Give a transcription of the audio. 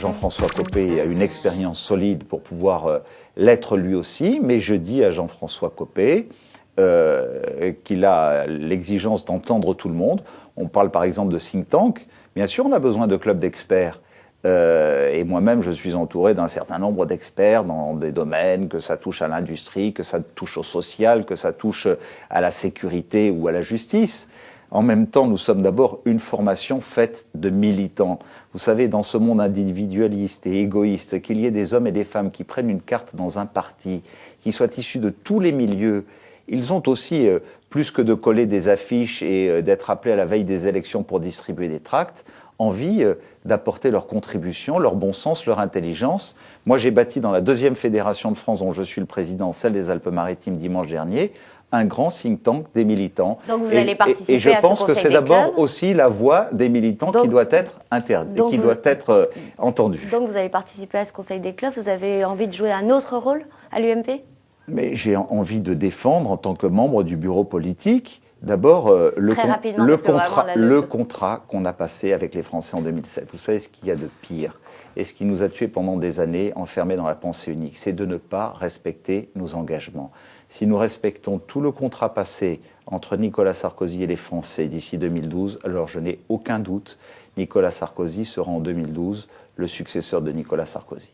Jean-François Copé a une expérience solide pour pouvoir l'être lui aussi, mais je dis à Jean-François Copé qu'il a l'exigence d'entendre tout le monde. On parle par exemple de think tank. Bien sûr, on a besoin de clubs d'experts. Et moi-même, je suis entouré d'un certain nombre d'experts dans des domaines, que ça touche à l'industrie, que ça touche au social, que ça touche à la sécurité ou à la justice. En même temps, nous sommes d'abord une formation faite de militants. Vous savez, dans ce monde individualiste et égoïste, qu'il y ait des hommes et des femmes qui prennent une carte dans un parti, qui soient issus de tous les milieux, ils ont aussi, plus que de coller des affiches et d'être appelés à la veille des élections pour distribuer des tracts, envie d'apporter leur contribution, leur bon sens, leur intelligence. Moi, j'ai bâti dans la deuxième fédération de France, dont je suis le président, celle des Alpes-Maritimes, dimanche dernier, un grand think tank des militants. Donc vous allez participer et je pense que c'est d'abord aussi la voix des militants qui doit être entendue. Donc vous allez participer à ce conseil des clubs, vous avez envie de jouer un autre rôle à l'UMP ? Mais j'ai envie de défendre, en tant que membre du bureau politique, d'abord le contrat qu'on a passé avec les Français en 2007. Vous savez ce qu'il y a de pire et ce qui nous a tués pendant des années enfermés dans la pensée unique, c'est de ne pas respecter nos engagements. Si nous respectons tout le contrat passé entre Nicolas Sarkozy et les Français d'ici 2012, alors je n'ai aucun doute, Nicolas Sarkozy sera en 2012 le successeur de Nicolas Sarkozy.